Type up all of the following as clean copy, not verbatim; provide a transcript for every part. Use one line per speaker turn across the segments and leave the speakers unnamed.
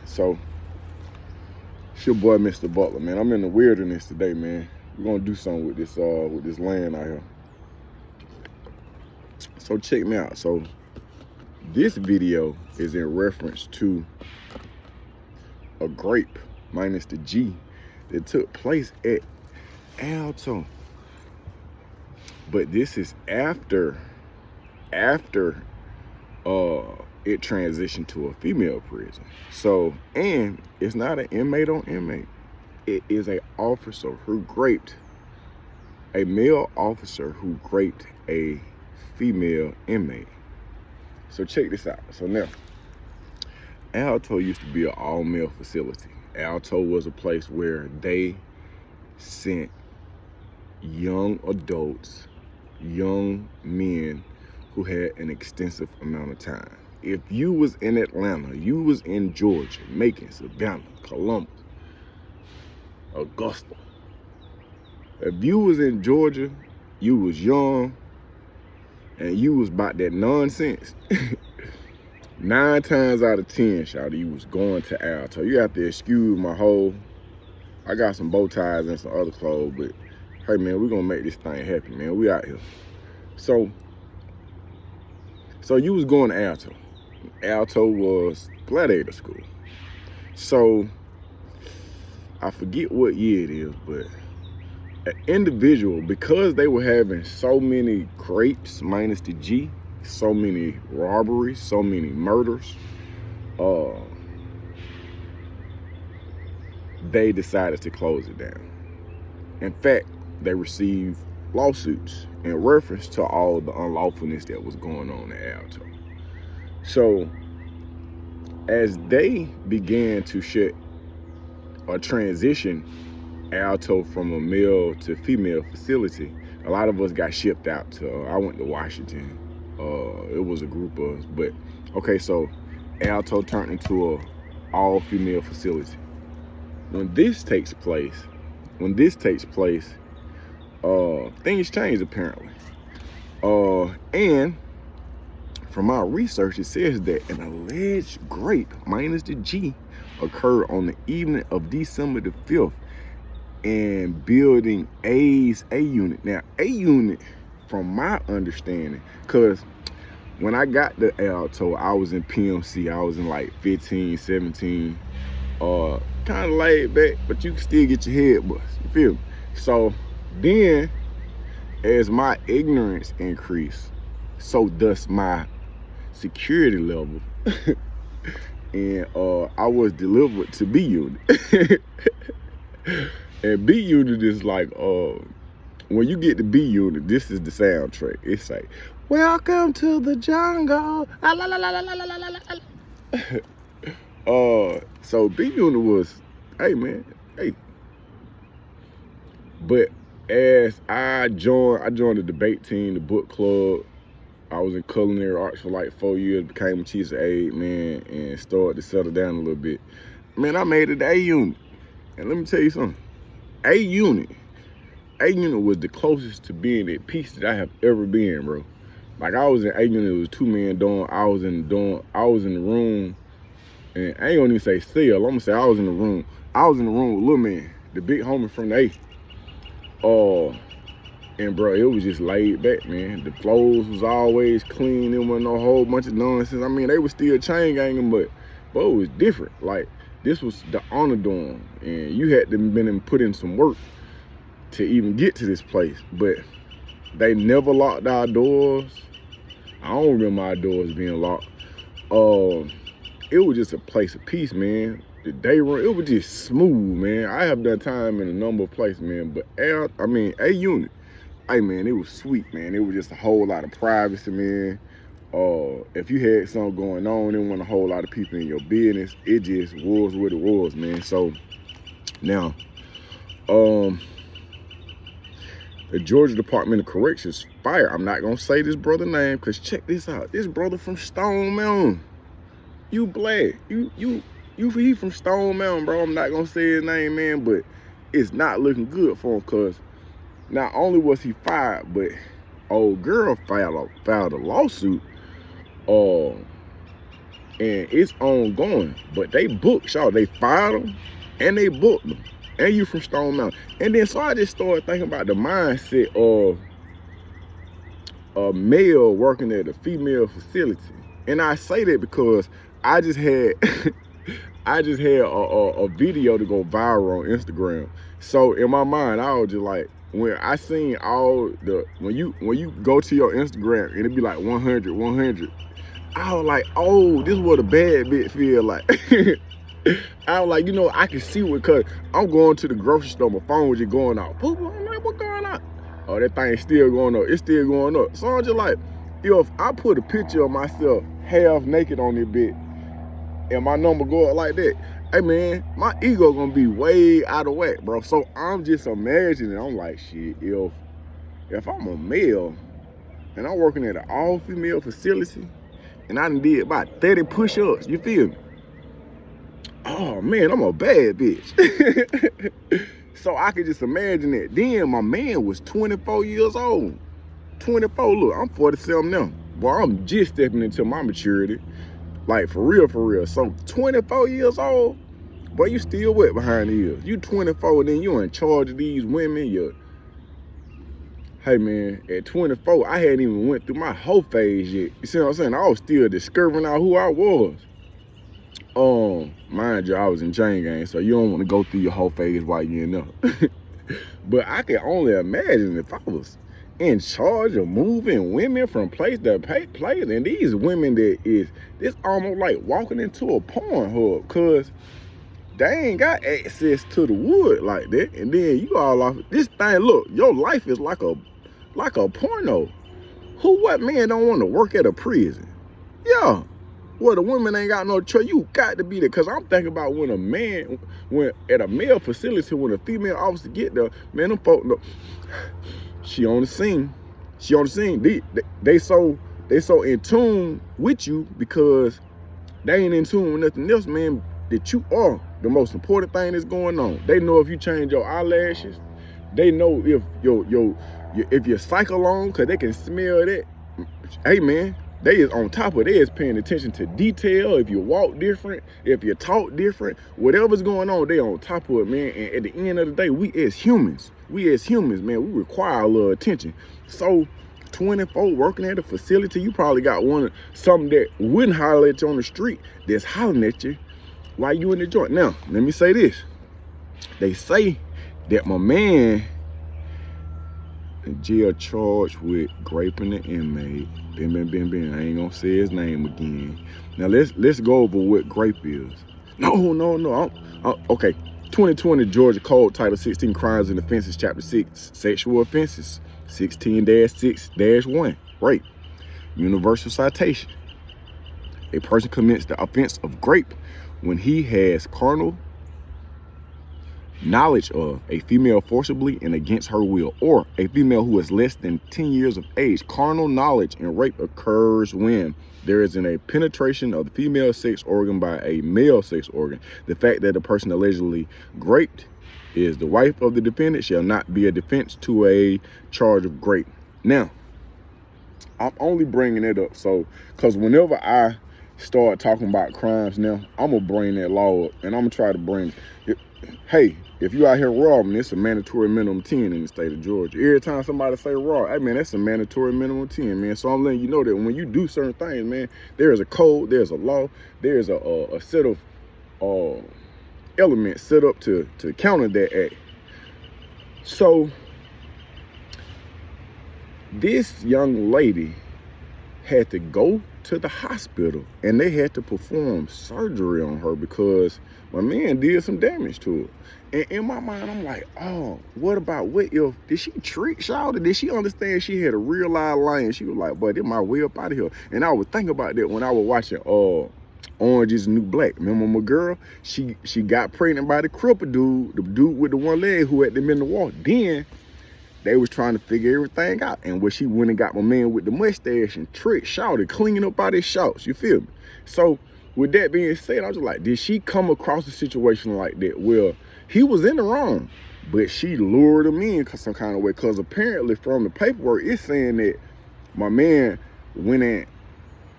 So it's your boy Mr. Butler, man. I'm in the wilderness today, man. We're gonna do something with this land out here. So check me out. So this video is in reference to a grape minus the G that took place at Alto. But this is after it transitioned to a female prison. So, and it's not an inmate on inmate. It is a male officer who raped a female inmate. So check this out. So now, Alto used to be an all-male facility. Alto was a place where they sent young adults, young men who had an extensive amount of time. If you was in Atlanta, you was in Georgia, Macon, Savannah, Columbus, Augusta. If you was in Georgia, you was young, and you was about that nonsense. 9 times out of 10, shawty, you was going to Alto. You have to excuse my I got some bow ties and some other clothes, but hey man, we're gonna make this thing happen, man. We out here. So you was going to Alto. Alto was gladiator school. So I forget what year it is, but an individual, because they were having so many grapes minus the G, so many robberies, so many murders, they decided to close it down. In fact, they received lawsuits in reference to all the unlawfulness that was going on at Alto. So as they began to shut or transition Alto from a male to female facility, a lot of us got shipped out to, I went to Washington. It was a group of us, but okay, so Alto turned into a all-female facility. When this takes place, things change apparently. And from our research, it says that an alleged grape minus the G occurred on the evening of December the 5th in building A's A unit. Now, A unit, from my understanding, because when I got to Alto, I was in PMC. I was in like 15, 17, kind of laid back, but you can still get your head bust. You feel me? So then, as my ignorance increased, so does my security level. And I was delivered to B unit. And B unit is like, when you get to B unit, this is the soundtrack. It's like, welcome to the jungle. So B unit was, hey man, hey. But as I joined the debate team, the book club. I was in culinary arts for like 4 years, became a teacher aide, man, and started to settle down a little bit. Man, I made it to A unit. And let me tell you something. A unit was the closest to being at peace that I have ever been, bro. Like, I was in A unit, it was 2-man dorm. I was in the room, and I ain't gonna even say cell, I'm gonna say I was in the room. I was in the room with Lil Man, the big homie from the A. And bro, it was just laid back, man. The floors was always clean. There wasn't no whole bunch of nonsense. I mean, they were still chain ganging, but it was different. Like, this was the honor dorm, and you had to been put in some work to even get to this place. But they never locked our doors. I don't remember our doors being locked. It was just a place of peace, man. The day run, it was just smooth, man. I have done time in a number of places, man. But A unit. Hey man, it was sweet, man. It was just a whole lot of privacy, man. If you had something going on, there wasn't a whole lot of people in your business. It just was what it was, man. So now, the Georgia Department of Corrections fired. I'm not gonna say this brother's name, because check this out. This brother from Stone Mountain. You black. He from Stone Mountain, bro. I'm not gonna say his name, man, but it's not looking good for him, because not only was he fired, but old girl filed a lawsuit and it's ongoing. But they booked y'all. They fired them and they booked them. And you from Stone Mountain. And then so I just started thinking about the mindset of a male working at a female facility. And I say that because I just had a video to go viral on Instagram. So in my mind, I was just like, when I seen all the, when you go to your Instagram and it be like 100, I was like, oh, this is what a bad bitch feel like. I was like, you know, I can see what, cause I'm going to the grocery store, my phone was just going off. I'm like, what's going on? Oh, that thing's still going up. It's still going up. So I'm just like, if I put a picture of myself half naked on this bitch and my number go up like that, hey man, my ego gonna be way out of whack, bro. So I'm just imagining, I'm like, shit, if I'm a male and I'm working at an all-female facility and I done did about 30 push-ups, you feel me? Oh man, I'm a bad bitch. So I could just imagine that. Then my man was 24 years old. 24, look, I'm 47 now. Boy, I'm just stepping into my maturity. Like, for real. So 24 years old, boy, you still wet behind the ears. You 24 and then you in charge of these women. Hey man, at 24, I hadn't even went through my whole phase yet. You see what I'm saying? I was still discovering out who I was. Mind you, I was in chain gang, so you don't want to go through your whole phase while you're in there. But I can only imagine if I was in charge of moving women from place to place, and these women it's almost like walking into a porn hub, cause they ain't got access to the wood like that. And then you all off this thing. Look, your life is like a porno. What man don't want to work at a prison? Yeah. Well, the women ain't got no choice. You got to be there. Because I'm thinking about when at a male facility, when a female officer get there, man, them folk know. She on the scene. They so in tune with you because they ain't in tune with nothing else, man, that you are the most important thing that's going on. They know if you change your eyelashes. They know if your cycle on, because they can smell that. Hey, man. They is on top of it. They is paying attention to detail. If you walk different, if you talk different, whatever's going on, they on top of it, man. And at the end of the day, we as humans, man, we require a little attention. So 24 working at a facility, you probably got something that wouldn't holler at you on the street that's hollering at you while you in the joint. Now, let me say this. They say that my man in jail charged with raping an inmate. I ain't gonna say his name again. Now let's go over what grape is. No. Okay. 2020 Georgia Code Title 16 Crimes and Offenses Chapter 6 Sexual Offenses 16-6-1 Rape. Universal citation. A person commits the offense of rape when he has carnal knowledge of a female forcibly and against her will, or a female who is less than 10 years of age. Carnal knowledge in rape occurs when there is a penetration of the female sex organ by a male sex organ. The fact that the person allegedly raped is the wife of the defendant shall not be a defense to a charge of rape. Now, I'm only bringing it up because whenever I start talking about crimes now, I'm gonna bring that law up, and I'm gonna try to bring it. Hey, if you out here robbing, it's a mandatory minimum 10 in the state of Georgia. Every time somebody say rob, hey man, that's a mandatory minimum 10, man. So I'm letting you know that when you do certain things, man, there is a code, there's a law, there's a set of elements set up to counter that act. So this young lady had to go to the hospital and they had to perform surgery on her because my man did some damage to her. And in my mind, I'm like, oh, what if, did she treat Shawty? Did she understand she had a real live lion? She was like, boy, this my way up out of here. And I would think about that when I was watching Orange is the New Black. Remember my girl? She got pregnant by the cripple dude, the dude with the one leg who had them in the wall. Then they was trying to figure everything out. And when she went and got my man with the mustache and tricked Shawty, cleaning up all his shorts, you feel me? So with that being said, I was like, did she come across a situation like that? Well, he was in the wrong, but she lured him in some kind of way. Because apparently from the paperwork, it's saying that my man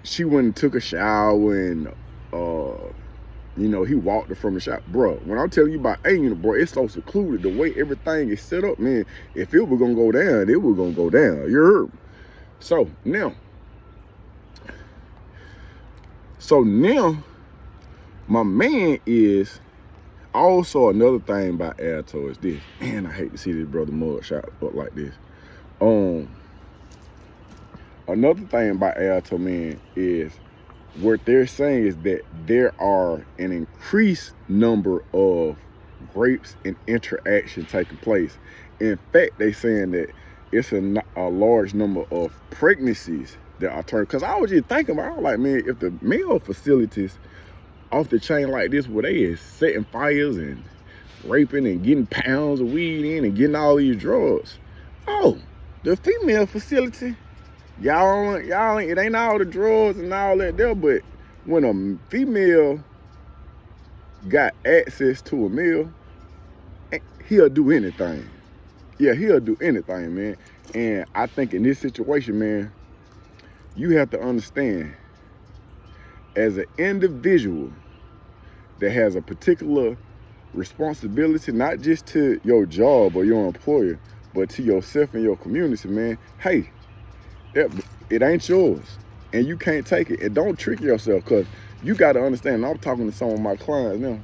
she went and took a shower and You know, he walked her from the shop. Bro, when I'm telling you about A-Unit, bro, it's so secluded. The way everything is set up, man, if it was going to go down, it was going to go down. You heard me? So now, my man is also another thing about Alto is this. Man, I hate to see this brother mug shot up like this. Another thing about Alto, man, is what they're saying is that there are an increased number of rapes and interaction taking place. In fact, they saying that it's a large number of pregnancies that are turned. Because I was just thinking about, I was like, man, if the male facilities off the chain like this, where they is setting fires and raping and getting pounds of weed in and getting all these drugs. Oh, the female facility, y'all, it ain't all the drugs and all that there, but when a female got access to a male, he'll do anything. Yeah, he'll do anything, man. And I think in this situation, man, you have to understand, as an individual that has a particular responsibility, not just to your job or your employer, but to yourself and your community, man, hey, it ain't yours. And you can't take it. And don't trick yourself, because you got to understand, I'm talking to some of my clients now,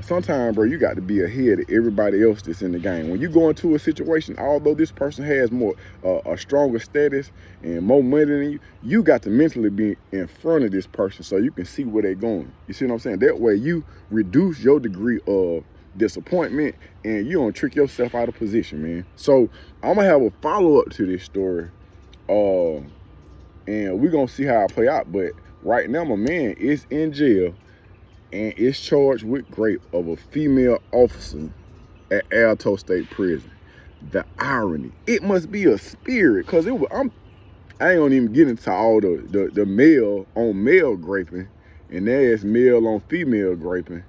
sometimes, bro, you got to be ahead of everybody else that's in the game. When you go into a situation, although this person has more a stronger status and more money than you, you got to mentally be in front of this person so you can see where they're going. You see what I'm saying? That way you reduce your degree of disappointment and you don't trick yourself out of position, man. So I'm gonna have a follow-up to this story, and we're gonna see how it play out. But right now, my man is in jail and is charged with rape of a female officer at Alto State Prison. The irony, it must be a spirit, because I ain't gonna even get into all the male on male graping, and there's male on female graping.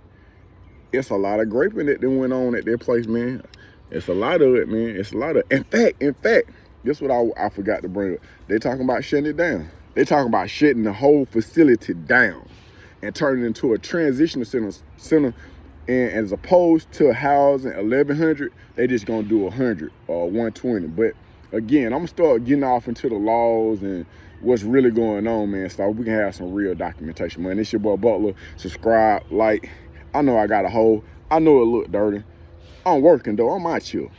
It's a lot of graping that then went on at their place, man. It's a lot of it, man. It's a lot of, in fact, this is what I forgot to bring up. They talking about shutting it down. They talking about shutting the whole facility down and turning it into a transitional center. And as opposed to housing 1,100, they just gonna do 100 or 120. But again, I'm gonna start getting off into the laws and what's really going on, man, so we can have some real documentation, man. This your boy Butler. Subscribe, like. I know I got a hole. I know it look dirty. I'm working though. I'm out here.